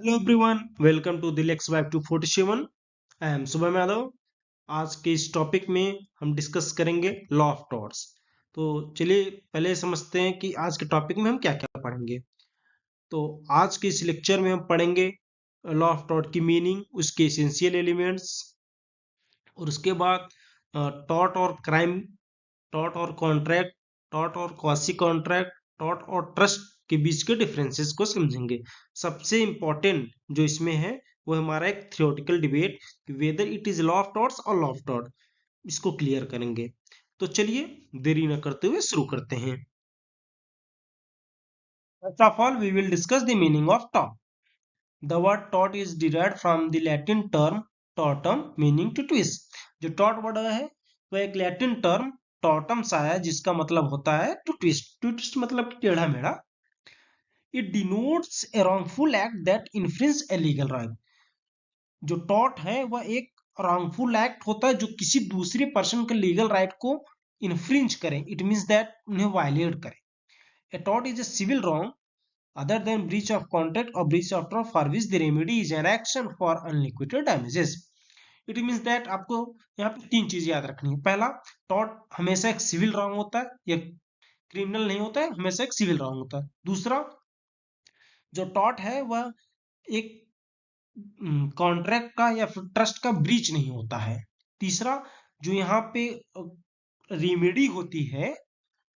Hello everyone, welcome to दिल ex wife 247। I am Shubham Yadav. आज के इस टॉपिक में हम डिस्कस करेंगे लॉ ऑफ टॉर्ट्स। तो चलिए पहले समझते हैं कि आज के टॉपिक में हम क्या क्या पढ़ेंगे। तो आज के इस लेक्चर में हम पढ़ेंगे लॉ ऑफ टॉर्ट की मीनिंग, उसके एसेंशियल एलिमेंट्स, और उसके बाद टॉर्ट और क्राइम, टॉर्ट और कॉन्ट्रैक्ट, टॉर्ट और क्वासी कॉन्ट्रैक्ट, टॉर्ट और ट्रस्ट के बीच के डिफरेंसेस को समझेंगे। सबसे इंपॉर्टेंट जो इसमें है वो हमारा एक theoretical debate, whether it is law of torts और लॉ ऑफ टॉर्ट, इसको क्लियर करेंगे। तो चलिए देरी न करते हुए शुरू करते हैं। First of all we will discuss the meaning of tort. The word tort is derived from the Latin term tortum meaning to twist. जो टॉर्ट वर्ड है वह एक लैटिन टर्म टॉर्टम सा है जिसका मतलब होता है टू ट्विस्ट। टू ट्विस्ट मतलब टेढ़ा मेढ़ा। It denotes A wrongful act that infringes a legal right। जो टॉर्ट है वह एक wrongful act होता है जो किसी दूसरे पर्सन के लीगल राइट को इन्फ्रिंज करे। इट मीन्स दैट उन्हें वायलेट करे। A tort is a civil wrong other than breach of contract or breach of trust for which the remedy is an action for unliquidated damages। It means that आपको यहाँ पे तीन चीज याद रखनी है। पहला, टॉर्ट हमेशा एक सिविल रॉन्ग होता है, या क्रिमिनल नहीं होता है, हमेशा एक सिविल रॉन्ग होता है। दूसरा, जो टॉर्ट है वह एक कॉन्ट्रैक्ट का या फिर ट्रस्ट का ब्रीच नहीं होता है। तीसरा, जो यहाँ पे रेमेडी होती है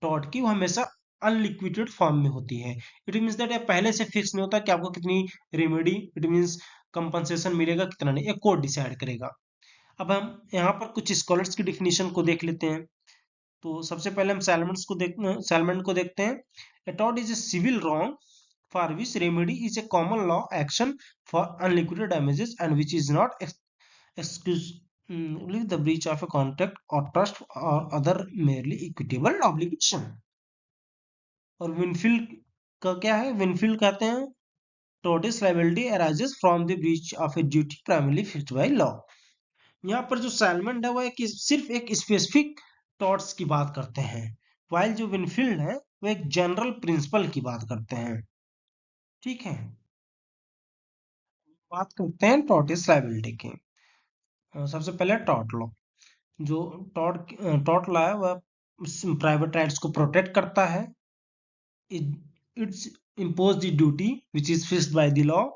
टॉर्ट की, वो हमेशा अनलिक्विडेड फॉर्म में होती है। इट मीन्स दैट पहले से फिक्स नहीं होता कि आपको कितनी रेमेडी, इट मीन्स कंपनसेशन मिलेगा कितना नहीं, एक कोर्ट डिसाइड करेगा। अब हम यहाँ पर कुछ स्कॉलर्स की डिफिनीशन को देख लेते हैं। तो सबसे पहले हम सैलमेंट को देखते हैं। A tort is a civil wrong for which remedy is a common law action for unliquidated damages and which is not exclusively the breach of a contract or trust or other merely equitable obligation। और Winfield का क्या है? Winfield कहते हैं tortious liability arises from the breach of a duty primarily fixed by law। यहाँ पर जो सैलमेंट है वह सिर्फ एक स्पेसिफिक टॉर्ट्स की बात करते हैं, वाइल जो विनफील्ड है वो एक जनरल प्रिंसिपल की बात करते हैं। ठीक है, बात करते हैं टॉर्टिस लायबिलिटी की। सबसे पहले टॉर्ट लॉ। जो टॉर्ट लॉ है वह प्राइवेट राइट्स को प्रोटेक्ट करता है। It's impose the duty which is fixed by the law.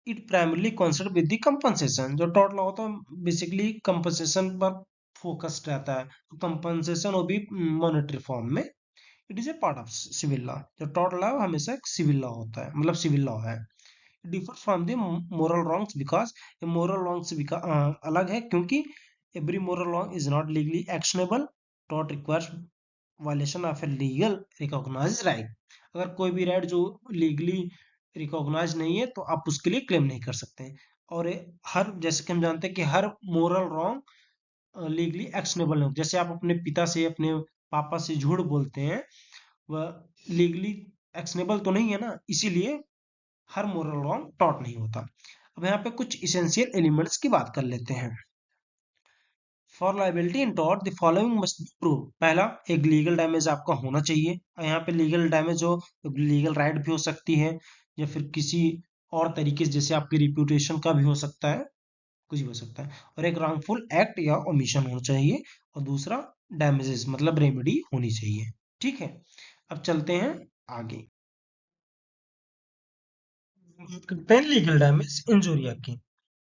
It primarily concern with the compensation. जो टॉर्ट लॉ होता है बेसिकली कंपनसेशन पर फोकस्ड रहता है। तो कंपनसेशन वो भी मॉनेटरी फॉर्म में। It is a part of civil law. जो टॉर्ट लॉ है हमेशा एक सिविल लॉ होता है, मतलब सिविल लॉ है। differs from the moral wrongs because a moral wrongs अलग है, क्योंकि every moral wrong is not legally actionable। tort requires violation of a legal recognized right। अगर कोई भी राइट जो लीगली रिकॉग्नाइज नहीं है तो आप उसके लिए क्लेम नहीं कर सकते हैं। और हर, जैसे कि हम जानते हैं कि हर मोरल रॉन्ग लीगली एक्शनेबल है। जैसे आप अपने पिता से, अपने पापा से झूठ बोलते हैं, वह लीगली एक्शनेबल तो नहीं है ना, इसीलिए हर मोरल रॉन्ग टॉर्ट नहीं होता। अब यहाँ पे कुछ इसेंशियल एलिमेंट्स की बात कर लेते हैं। For liability in tort the following must be prove. पहला, एक लीगल डैमेज आपका होना चाहिए। और यहाँ पे लीगल डैमेज हो, लीगल राइट भी हो सकती है, या फिर किसी और तरीके से, जैसे आपकी रिप्यूटेशन का भी हो सकता है, कुछ भी हो सकता है। और एक रॉन्गफुल एक्ट या ओमिशन होना चाहिए। और दूसरा, डैमेजेस मतलब रेमेडी होनी चाहिए। ठीक है, अब चलते हैं आगे। बात करते हैं लीगल डैमेज इंजूरिया की।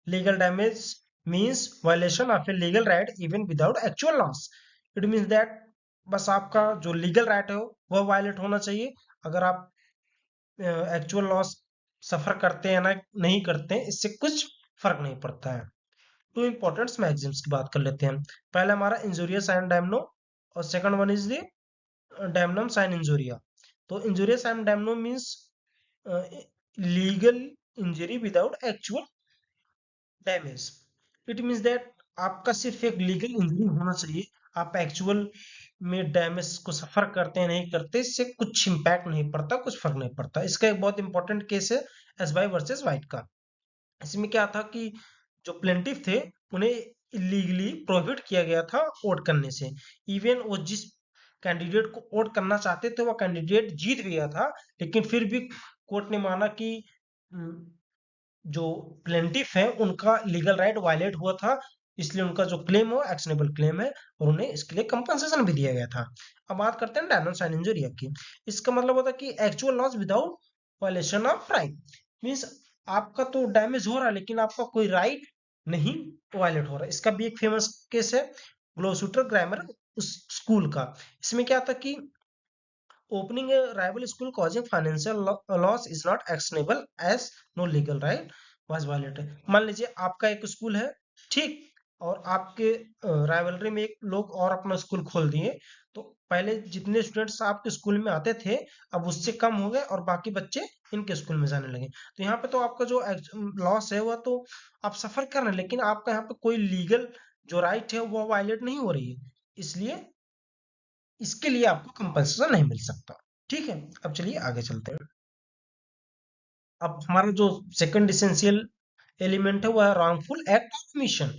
Legal damage means violation of a legal right even without actual loss. It means that बस आपका जो लीगल राइट है वह वायलेट होना चाहिए। अगर आप एक्चुअल लॉस सफर करते हैं ना नहीं करते हैं, इससे कुछ फर्क नहीं पड़ता है। टू इंपॉर्टेंट मैगजीम्स की बात कर लेते हैं। पहला हमारा इंजूरिया साइन डैमनो, और second one is the damnum sine injuria. तो injuria sine damno means legal injury without actual damage. It means that आपका सिर्फ एक लीगल इंजरी होना चाहिए। आप एक्चुअल में डैमेज को सफर करते हैं नहीं करते, इससे कुछ इंपैक्ट नहीं पड़ता, कुछ फर्क नहीं पड़ता। इसका एक बहुत इंपॉर्टेंट केस है एसबाई वर्सेस वाइट का। इसमें क्या था कि जो प्लेंटिफ थे उन्हें इलीगली प्रोहिबिट किया गया था वोट करने से। इवन वो जिस कैंडिडेट को वोट करना चाहते थे वो कैंडिडेट जीत भी गया था, लेकिन फिर भी कोर्ट ने माना कि जो प्लेंटिफ है उनका लीगल राइट वायलेट हुआ था, इसलिए उनका जो क्लेम है एक्शनेबल क्लेम है और उन्हें इसके लिए कंपनसेशन भी दिया गया था। अब बात करते हैं डायमंड साइन इंजरी एक्ट की। इसका मतलब होता है कि actual loss without violation of right. Means आपका तो डैमेज हो रहा है लेकिन आपका कोई राइट नहीं वायलेट हो रहा है। इसका भी एक फेमस केस है ग्लोसुटर ग्रामर उस स्कूल का। इसमें क्या था कि opening a rival school causing financial loss is not actionable as no legal right was violated। मान लीजिए आपका एक स्कूल है, ठीक, और आपके राइवलरी में एक लोग और अपना स्कूल खोल दिए, तो पहले जितने स्टूडेंट्स आपके स्कूल में आते थे अब उससे कम हो गए और बाकी बच्चे इनके स्कूल में जाने लगे। तो यहाँ पे तो आपका जो लॉस है वह तो आप सफर कर रहे हैं, लेकिन आपका यहाँ पे कोई लीगल जो राइट है वो वायलेट नहीं हो रही है, इसलिए इसके लिए आपको कंपनसेशन नहीं मिल सकता। ठीक है, अब चलिए आगे चलते हैं। अब हमारा जो सेकंड इसेंशियल एलिमेंट है वह है रॉन्गफुल एक्ट ऑफ ओमिशन।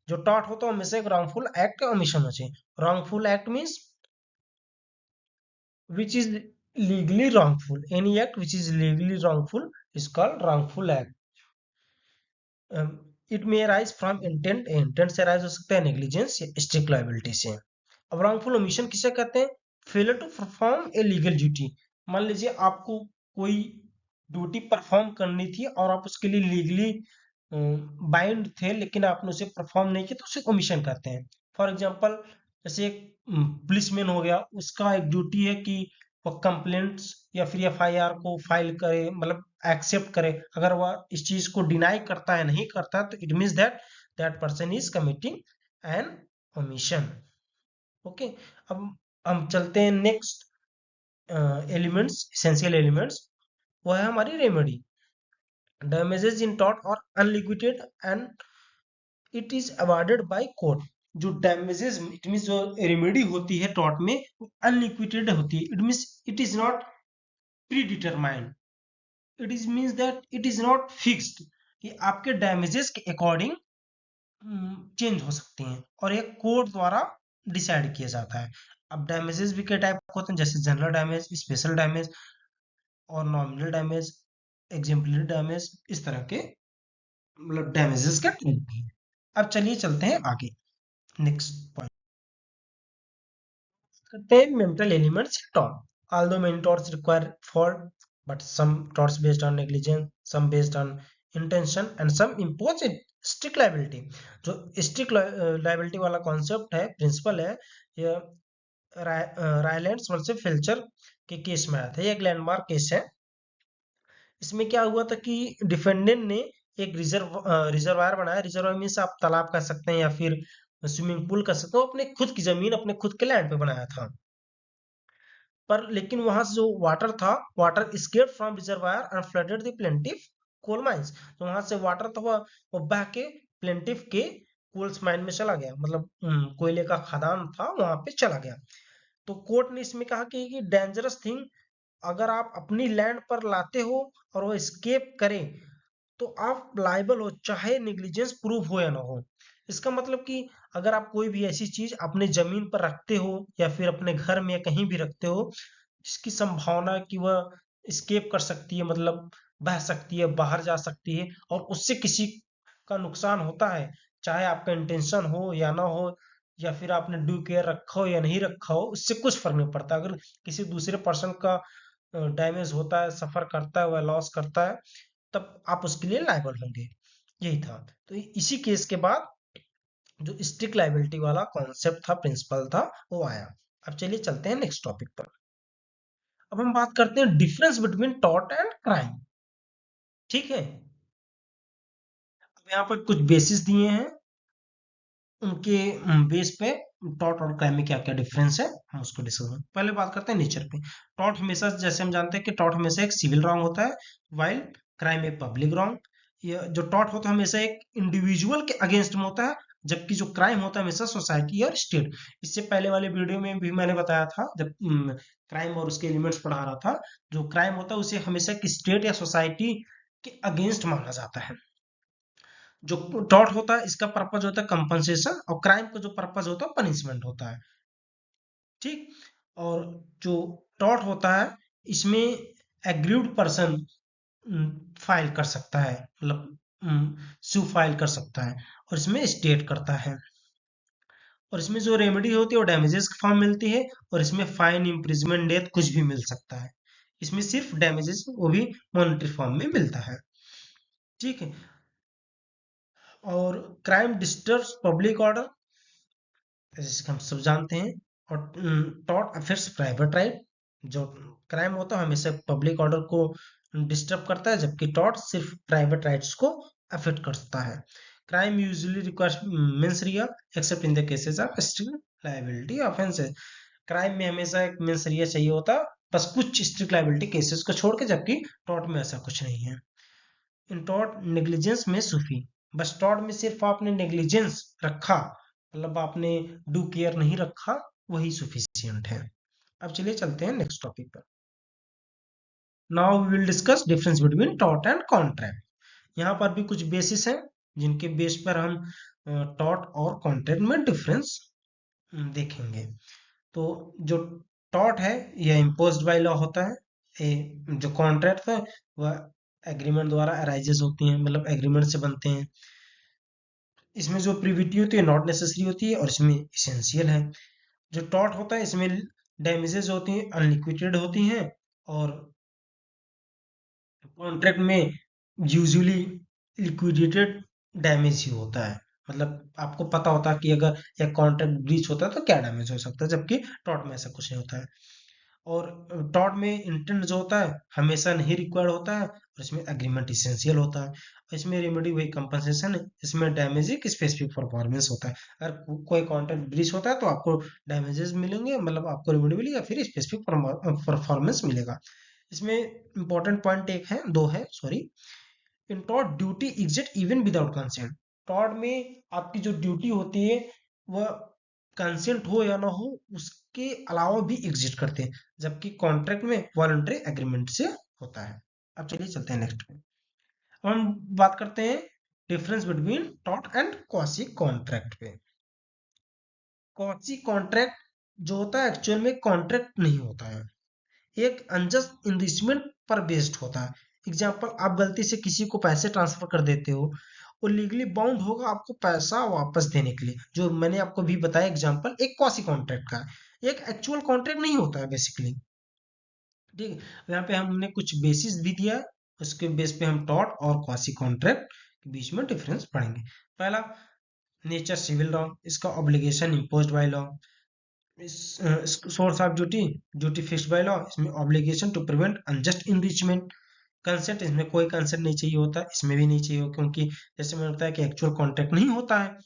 जो टॉट होता है हमेशा एक रॉन्गफुल एक्ट का ओमिशन होना चाहिए। Wrongful act means which is legally wrongful, any act which is legally wrongful is called wrongful act। It may arise from intent, intent से arise हो सकता है, नेग्लिजेंस या स्ट्रिक्ट लायबिलिटी से। अब रॉन्गफुल ओमिशन किसे कहते हैं? Failure to perform a legal duty. मान लीजिए आपको कोई ड्यूटी परफॉर्म करनी थी और आप उसके लिए लीगली बाइंड थे लेकिन आपने उसे परफॉर्म नहीं किया, तो उसे ओमिशन कहते हैं। फॉर एग्जांपल जैसे एक पुलिसमैन हो गया, उसका एक ड्यूटी है कि वो कंप्लेंट्स या फिर एफआईआर को फाइल करे, मतलब एक्सेप्ट करे। अगर वह इस चीज को डिनाई करता है, नहीं करता, तो it means that that person is committing an omission. Okay, अब हम चलते हैं नेक्स्ट एलिमेंट्स, एसेंशियल एलिमेंट्स। वो है हमारी रेमेडी। डैमेजेस इन टॉट और unliquidated and it is awarded by court. जो डैमेजेस इट मीन जो रेमेडी होती है टॉट में अनलिक्विडेटेड होती है, it means it is not pre determined, it is means that it is not fixed, कि आपके डैमेजेस के अकॉर्डिंग चेंज हो सकती हैं और ये कोर्ट द्वारा डिसाइड किया जाता है। अब डैमेजेस भी कई टाइप के होते हैं, जैसे जनरल डैमेज, स्पेशल डैमेज और नॉमिनल डैमेज, एग्जेम्पलरी डैमेज, इस तरह के मतलब डैमेजेस का टाइप है। अब चलिए चलते हैं आगे, नेक्स्ट पॉइंट करते हैं mental elements tort. Although many torts require fault, but some torts based on negligence, some based on intention and some impose strict liability. जो स्ट्रिक्ट लायबिलिटी वाला कॉन्सेप्ट है, प्रिंसिपल है, यह रायलैंड्स वर्सेस फेल्चर के केस में आया था। ये एक लैंडमार्क केस है। इसमें क्या हुआ था कि डिफेंडेंट ने एक रिजर्वायर बनाया। रिजर्वायर मीन्स आप तालाब कह सकते हैं या फिर स्विमिंग पूल कह सकते हो, अपने खुद की जमीन, अपने खुद के लैंड पे बनाया था। पर लेकिन वहां से जो वाटर था, water escaped from reservoir and flooded the plaintiff coal mines. तो वहां से वाटर था वो बह के प्लेंटिफ के कोल्स माइन में चला गया, मतलब कोयले का खदान था वहां पे चला गया। तो कोर्ट ने इसमें कहा कि डेंजरस थिंग अगर आप अपनी लैंड पर लाते हो और वो escape करे तो आप लाइबल हो, चाहे नेग्लिजेंस प्रूफ हो या ना हो। इसका मतलब कि अगर आप कोई भी ऐसी चीज अपने जमीन पर रखते हो या फिर अपने घर में या कहीं भी रखते हो, इसकी संभावना है कि वह escape कर सकती है, मतलब बह सकती है, बाहर जा सकती है और उससे किसी का नुकसान होता है, चाहे आपका इंटेंशन हो या ना हो, या फिर आपने ड्यू केयर रखा हो या नहीं रखा हो, उससे कुछ फर्क नहीं पड़ता। अगर किसी दूसरे पर्सन का डैमेज होता है, सफर करता है, वह लॉस करता है, तब आप उसके लिए लायबल होंगे। यही था। तो इसी केस के बाद जो स्ट्रिक्ट लायबिलिटी वाला कॉन्सेप्ट था, प्रिंसिपल था, वो आया। अब चलिए चलते हैं नेक्स्ट टॉपिक पर। अब हम बात करते हैं difference between tort and crime. ठीक है, अब यहाँ पर कुछ बेसिस दिए हैं, उनके बेस पे टॉर्ट और क्राइम में क्या क्या डिफरेंस है हम उसको डिस्कस करें। पहले बात करते हैं नेचर पे। टॉर्ट हमेशा, जैसे हम जानते हैं कि टॉर्ट हमेशा एक सिविल रॉन्ग होता है, वाइल क्राइम एक पब्लिक रॉन्ग। ये जो टॉर्ट होता है हमेशा एक इंडिविजुअल के अगेंस्ट में होता है, जबकि जो क्राइम होता है हमेशा सोसाइटी और स्टेट। इससे पहले वाले वीडियो में भी मैंने बताया था, जब क्राइम और उसके एलिमेंट्स पढ़ा रहा था, जो क्राइम होता है उसे हमेशा स्टेट या सोसाइटी के अगेंस्ट माना जाता है। जो टॉर्ट होता है इसका पर्पज होता है कंपनसेशन, और क्राइम का जो पर्पज होता है पनिशमेंट होता है। ठीक, और जो टॉर्ट होता है इसमें एग्रीव्ड पर्सन फाइल कर सकता है, मतलब सू फाइल कर सकता है, और इसमें स्टेट करता है। और इसमें जो रेमेडी होती है वो डैमेजेस की फॉर्म मिलती है, और इसमें फाइन, इम्प्रिजमेंट, डेथ कुछ भी मिल सकता है। इसमें सिर्फ डैमेजेस वो भी मॉनेटरी फॉर्म में मिलता है। ठीक है। और क्राइम डिस्टर्ब्स पब्लिक ऑर्डर, जैसे कि हम सब जानते हैं। और टॉर्ट अफेक्ट्स प्राइवेट राइट, जो क्राइम होता है हमेशा पब्लिक ऑर्डर को डिस्टर्ब करता है, जबकि टॉर्ट सिर्फ प्राइवेट राइट्स को अफेक्ट करता है। Crime usually requires mains Riya accept in the cases of strict liability offences. Crime में हमेशा एक मेंस रिया चाहिए होता है, बस कुछ स्ट्रिक्ट लायबिलिटी केसेस को छोड़ के, जबकि टॉर्ट में ऐसा कुछ नहीं है। इन टॉर्ट नेग्लिजेंस में सूफी, बस टॉर्ट में सिर्फ आपने नेग्लिजेंस रखा, मतलब आपने डू केयर नहीं रखा, वही सुफिशियंट है। अब चलिए चलते हैं नेक्स्ट टॉपिक पर। Now we will discuss difference between tort and contract. यहाँ पर भी कुछ बेसिस हैं जिनके बेस पर हम टॉर्ट और कॉन्ट्रैक्ट में डिफरेंस देखेंगे। तो जो टॉर्ट है यह इम्पोज्ड बाय लॉ होता है। जो कॉन्ट्रैक्ट है वह एग्रीमेंट द्वारा अराइजेस होती हैं, मतलब एग्रीमेंट से बनते हैं। इसमें जो प्रिविटी होती है नॉट नेसेसरी होती है, और इसमें इसेंशियल है। जो टॉर्ट होता है इसमें डैमेजेस होती हैं अनलिक्विडेटेड होती हैं, और कॉन्ट्रैक्ट में यूजुअली लिक्विडेटेड डैमेज ही होता है। मतलब आपको पता होता है कि अगर एक कॉन्ट्रैक्ट ब्रीच होता है तो क्या डैमेज हो सकता है, जबकि टॉर्ट में ऐसा कुछ नहीं होता है। और टॉर्ट में इंटेंट जो होता है हमेशा नहीं रिक्वायर्ड होता है, और इसमें एग्रीमेंट इसेंशियल होता है। और इसमें रेमेडी वही कंपनसेशन है, इसमें डैमेज एक स्पेसिफिक परफॉर्मेंस होता है। अगर कोई कॉन्ट्रैक्ट ब्रीच होता है तो आपको डैमेजेस मिलेंगे, मतलब आपको रेमेडी मिलेगी, या फिर स्पेसिफिक परफॉर्मेंस मिलेगा। इसमें इंपॉर्टेंट पॉइंट एक है, दो है sorry. In tort duty exist even without consent. Tort में आपकी जो ड्यूटी होती है वह कंसेंट हो या ना हो उसके अलावा भी एग्जिट करते हैं, जबकि कॉन्ट्रैक्ट में वॉलंटरी एग्रीमेंट से होता है। अब चलिए चलते हैं नेक्स्ट पे। अब हम बात करते हैं difference between tort and quasi contract पे। क्वासी कॉन्ट्रैक्ट जो होता है एक्चुअल में कॉन्ट्रैक्ट नहीं होता है, एक अनजस्ट इन्वेस्टमेंट पर बेस्ड होता है। एग्जाम्पल, आप गलती से किसी को पैसे ट्रांसफर कर देते हो, वो लीगली बाउंड होगा आपको पैसा वापस देने के लिए। जो मैंने आपको भी बताया एग्जाम्पल एक क्वासी कॉन्ट्रैक्ट का है, एक एक्चुअल कॉन्ट्रैक्ट नहीं होता है बेसिकली। ठीक है। यहाँ पे हमने कुछ बेसिस भी दिया है, उसके बेस पे हम टॉर्ट और क्वासी कॉन्ट्रैक्ट के बीच में डिफरेंस पढ़ेंगे। पहला, नेचर सिविल लॉ, इसका obligation imposed by law. Source of duty, duty fixed by law, इसमें obligation to prevent unjust enrichment. Consent, इसमें कोई कंसेंट नहीं चाहिए होता, इसमें भी नहीं चाहिए हो, क्योंकि जैसे मैंने बताया कि एक्चुअल कॉन्ट्रैक्ट नहीं होता है।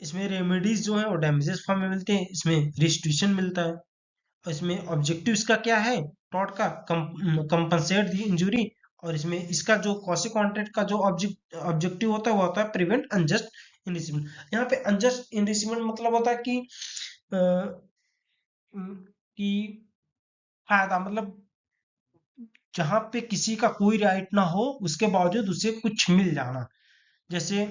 इसमें रेमेडीज जो है वो डैमेजेस फॉर्म में मिलते हैं, इसमें रिस्ट्रिक्शन मिलता है। और इसमें ऑब्जेक्टिव इसका क्या है, टॉर्ट का कंपनसेट दी इंजुरी। और इसमें इसका जो कॉसी कॉन्ट्रैक्ट का जो ऑब्जेक्टिव होता है वो होता है प्रिवेंट अनजस्ट इनरिचमेंट। यहाँ पे अनजस्ट इनरिचमेंट मतलब होता है अ, कि फायदा, मतलब जहां पे किसी का कोई राइट ना हो उसके बावजूद उसे कुछ मिल जाना। जैसे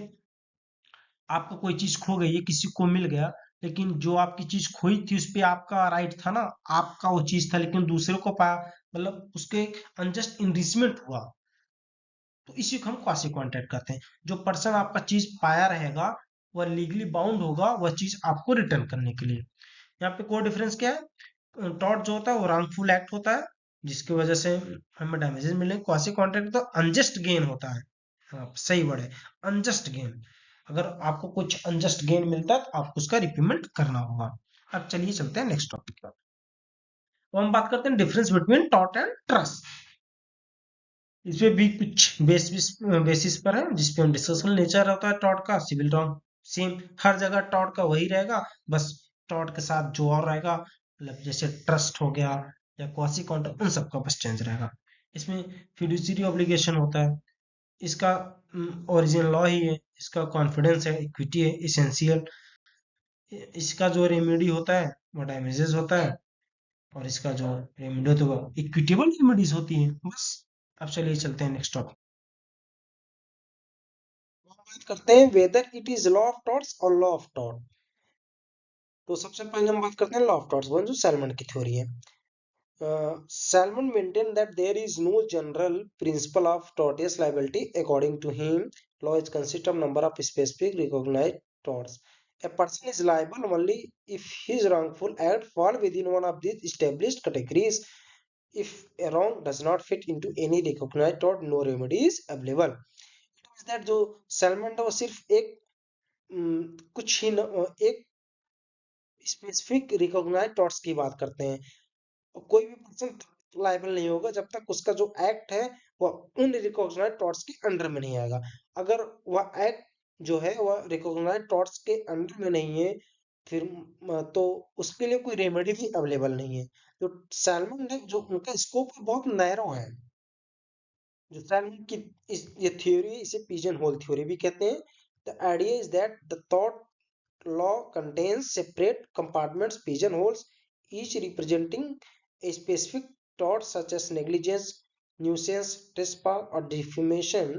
आपको कोई चीज खो गई है, किसी को मिल गया, लेकिन जो आपकी चीज खोई थी उस पे आपका राइट था ना, आपका वो चीज था, लेकिन दूसरे को पाया, मतलब उसके अनजस्ट इनरिचमेंट हुआ। तो इसी को हम क्वासी कॉन्ट्रैक्ट करते हैं। जो पर्सन आपका चीज पाया रहेगा वह लीगली बाउंड होगा वह चीज आपको रिटर्न करने के लिए। यहाँ पे कोई डिफरेंस क्या है, टॉर्ट जो होता है वो रॉन्गफुल एक्ट होता है जिसकी वजह से हमें डैमेजेस मिले। क्वासी कॉन्ट्रैक्ट तो अनजस्ट गेन होता है। हाँ, सही वर्ड है, अनजस्ट गेन। अगर आपको कुछ अनजस्ट गेन मिलता है तो आपको उसका रिपेमेंट करना होगा। अब चलिए चलते हैं नेक्स्ट टॉपिक पर। तो हम बात करते हैं difference between tort and trust. इसमें भी कुछ बेसिस पर है जिसपे हम डिस्कशन नेचर होता है टॉर्ट का, सिविल रॉन्ग। सेम हर जगह टॉर्ट का वही रहेगा, बस टॉर्ट के साथ जो और रहेगा, मतलब जैसे ट्रस्ट हो गया या क्वासी कॉन्ट्रैक्ट, उन सबका बस चेंज रहेगा। इसमें फिड्यूशियरी ऑब्लिगेशन होता है, इसका ओरिजिनल लॉ ही है, इसका कॉन्फिडेंस है, इक्विटी है, इसेंशियल। इसका जो रेमेडी होता है वो डैमेजेस होता है, और इसका जो रेमेडी होता है वो इक्विटेबल रेमेडीज होती है बस। अब चलिए चलते हैं नेक्स्ट टॉपिक। बात करते हैं whether it is law of torts और लॉ ऑफ टॉर्ट। तो सबसे पहले हम बात करते हैं लॉ ऑफ टॉर्ट्स, वो जो सैलमन की थ्योरी है। Salmon maintained that there is no general principle of tortious liability. According to him, law is consist of number of specific recognized torts. A person is liable only if his wrongful act fall within one of these established categories. If a wrong does not fit into any recognized tort, no remedy is available. It means that जो salmon था वो सिर्फ एक कुछ ही एक specific recognised torts की बात करते हैं। और कोई भी पर्सन लायबल नहीं होगा जब तक उसका जो एक्ट है वह उन रिकॉग्नाइज्ड टॉर्ट्स के अंडर में नहीं आएगा। अगर वह एक्ट जो है वह रिकॉग्नाइज्ड टॉर्ट्स के अंडर में नहीं है फिर तो उसके लिए कोई रेमेडी भी अवेलेबल नहीं है। जो सैलमन है जो उनका स्कोप बहुत नैरो है। जो सैलमन की ये थ्योरी इसे पिजन होल थ्योरी भी कहते हैं। The idea is that the thought law contains separate compartments, pigeonholes, each representing a specific tort such as negligence, nuisance, trespass, or defamation.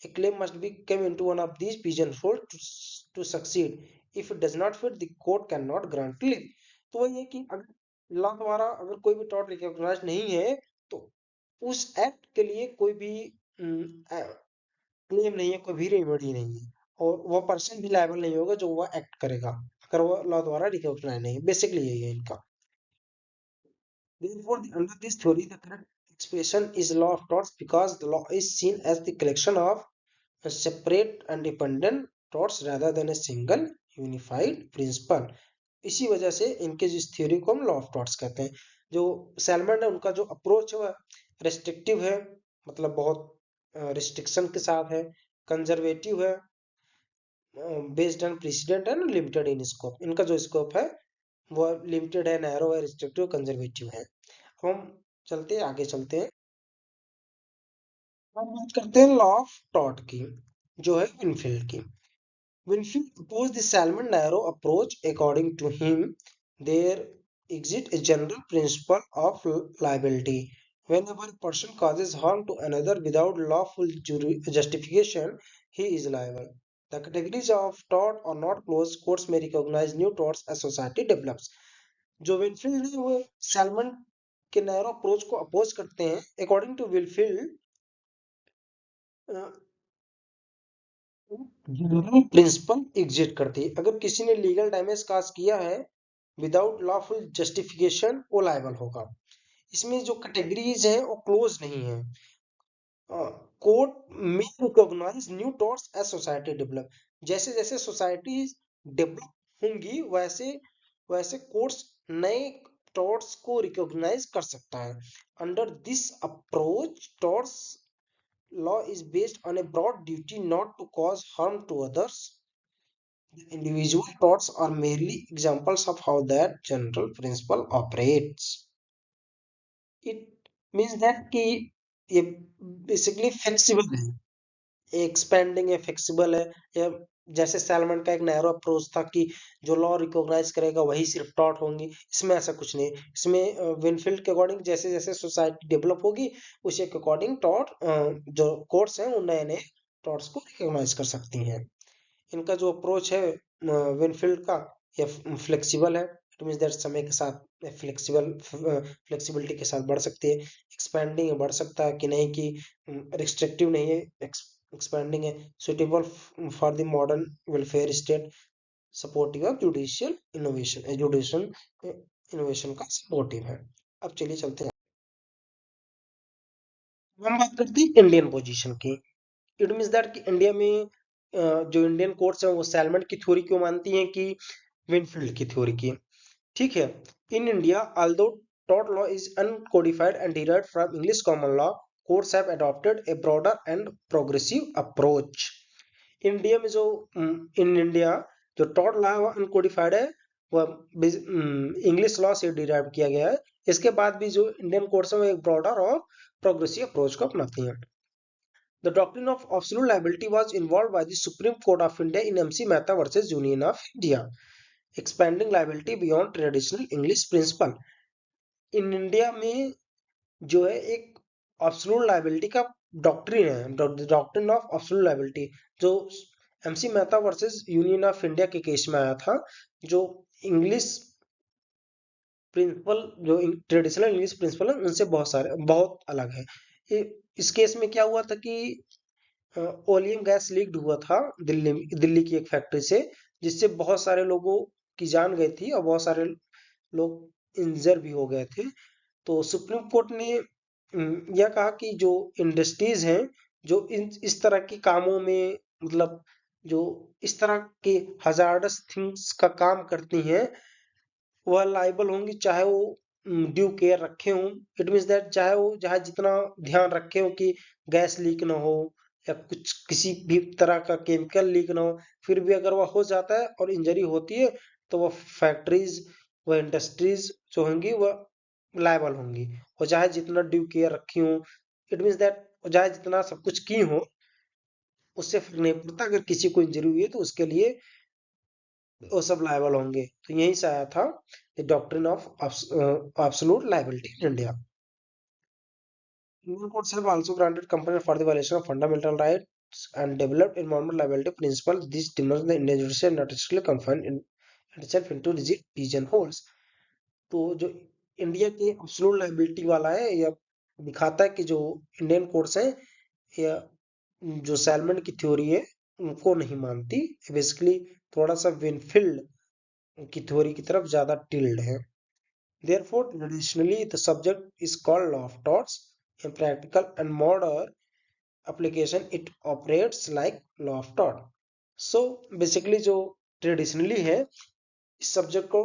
A claim must be come into one of these pigeonholes to succeed. If it does not fit, the court cannot grant relief. तो वही है कि अगर law द्वारा अगर कोई भी tort recognise नहीं है तो उस एक्ट के लिए कोई भी क्लेम नहीं है, कोई भी रेमेडी नहीं है और वह पर्सन भी लायबल नहीं होगा जो वह एक्ट करेगा अगर वह लॉ द्वारा रिकॉग्नाइज नहीं है। बेसिकली यही है इनका। Therefore, under this theory, the correct expression is law of torts because the law is seen as the collection of separate and dependent torts rather than a single unified principle. इसी वजह से इनके जिस theory को हम law of torts कहते हैं। जो सैलमन है उनका जो अप्रोच है वह रेस्ट्रिक्टिव है, मतलब बहुत रिस्ट्रिक्शन के साथ है, कंजर्वेटिव है, बेस्ड ऑन प्रेसिडेंट है, लिमिटेड इन स्कोप। इनका जो स्कोप है वो लिमिटेड है, नैरो है, रिस्ट्रिक्टिव, कंजर्वेटिव है। अब हम चलते हैं आगे चलते हैं। हम बात करते हैं लॉ ऑफ टॉट की, जो है विनफील्ड की। Winfield opposed the Salmon-Narrow approach. According to him, there exists a general principle of liability. Whenever a person causes harm to another without lawful justification, he is liable. The categories of tort are not closed. Courts may recognize new torts as society develops. जो Winfield है वो salmon के narrow approach को oppose करते हैं। According to Winfield, general principle exist करती है। अगर किसी ने लीगल डैमेज काज किया है विदाउट लॉफुल जस्टिफिकेशन वो लायबल होगा। इसमें जो कैटेगरीज है वो क्लोज नहीं है। कोर्ट में recognise new torts as society develop. जैसे जैसे सोसाइटी डेवलप होंगी वैसे वैसे कोर्ट्स नए टॉर्ट्स को रिकॉग्नाइज कर सकता है। Under this approach torts law is based on a broad duty not to cause harm to others. The individual torts are merely examples of how that general principle operates. It means that कि ये basically flexible है, expanding है, flexible है। या जैसे salmon का एक narrow approach था कि जो लॉ रिकॉग्नाइज करेगा वही सिर्फ टॉर्ट होंगी, इसमें ऐसा कुछ नहीं। इसमें विनफील्ड के अकॉर्डिंग जैसे जैसे सोसाइटी डेवलप होगी उसी के अकॉर्डिंग टॉर्ट जो कोर्ट्स हैं वो नए नए टॉर्ट्स को रिकॉग्नाइज कर सकती हैं। इनका जो अप्रोच है विनफील्ड का ये फ्लेक्सिबल है। इट मींस दैट समय के साथ फ्लेक्सिबिलिटी के साथ बढ़ सकती है। एक्सपेंडिंग बढ़ सकता है कि नहीं, कि रिस्ट्रिक्टिव नहीं है, एक्सपेंडिंग है। Suitable for the modern welfare state, supportive of judicial innovation, judicial innovation का सपोर्टिव है। अब चलिए चलते हैं, हम बात करते हैं इंडियन पोजीशन की। इट मीन्स दैट कि इंडिया में जो इंडियन कोर्ट्स हैं वो सैलमन की थ्योरी क्यों मानती हैं कि विनफील्ड की थ्योरी की। ठीक है। In India although tort law is uncodified and derived from English common law, courts have adopted a broader and progressive approach. India में जो इन इंडिया जो टॉर्ट लॉ है वो अनकोडिफाइड है, वह इंग्लिश लॉ से डिराइव किया गया है। इसके बाद भी जो इंडियन कोर्ट्स है वो एक ब्रॉडर और प्रोग्रेसिव अप्रोच को अपनाती हैं। The doctrine of absolute liability was involved by the Supreme Court of India in MC Mehta versus Union of India, expanding liability beyond traditional English principle. In India में जो है एक absolute liability का doctrine है, doctrine of absolute liability, जो MC Mehta versus union of India के case में आया था, जो इंग्लिश प्रिंसिपल जो ट्रेडिशनल इंग्लिश प्रिंसिपल है उनसे बहुत अलग है। इस केस में क्या हुआ था कि ओलियम गैस लीक्ड हुआ था दिल्ली की एक फैक्ट्री से, जिससे बहुत सारे लोगों की जान गई थी और बहुत सारे लोग इंजर भी हो गए थे। तो सुप्रीम कोर्ट ने यह कहा कि जो इंडस्ट्रीज हैं जो इस तरह के कामों में, मतलब जो इस तरह के हजार्डस थिंग्स का काम करती हैं, वह लाइबल होंगी, चाहे वो ड्यू केयर रखे हों। इट मीन्स दैट चाहे जितना ध्यान रखे हो कि गैस लीक ना हो या कुछ किसी भी तरह का केमिकल लीक ना हो, फिर भी अगर वह हो जाता है और इंजरी होती है तो वह फैक्ट्रीज, वह इंडस्ट्रीज जो होंगी वह लायबल होंगी। और चाहे जितना ड्यू केयर रखी हो, इट मीन्स दैट चाहे जितना सब कुछ की हो, उससे फर्क नहीं पड़ता। अगर किसी को इंजरी हुई है तो उसके लिए वो सब लायबल होंगे। तो यहीं से आया था the doctrine of absolute liability in India. Indian courts have also granted company for the violation of fundamental rights and developed environmental liability principle. This demands the Indian judiciary not strictly confine itself into rigid pigeonholes. तो जो India के absolute liability वाला है, यह दिखाता है कि जो इंडियन कोर्ट्स हैं या जो सैलमन की थ्योरी है उनको नहीं मानती। बेसिकली थोड़ा सा विनफील्ड की थ्योरी की तरफ ज्यादा टिल्ड है। Therefore, traditionally, the subject is called law of torts. In practical and modern application, it operates like law of tort. So, basically जो traditionally है, इस subject को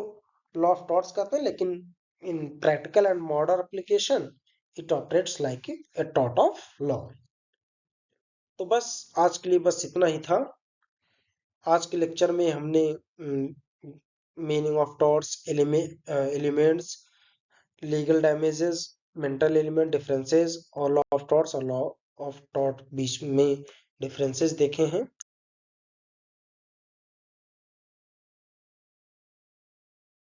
law of torts कहते हैं, लेकिन in practical and modern application, it operates like a tort of law. तो बस आज के लिए बस इतना ही था। आज के लेक्चर में हमने meaning of torts, elements, legal damages, mental element differences और लॉ ऑफ टॉर्ट्स और लॉ ऑफ टॉर्ट बीच में डिफरेंसेस देखे हैं।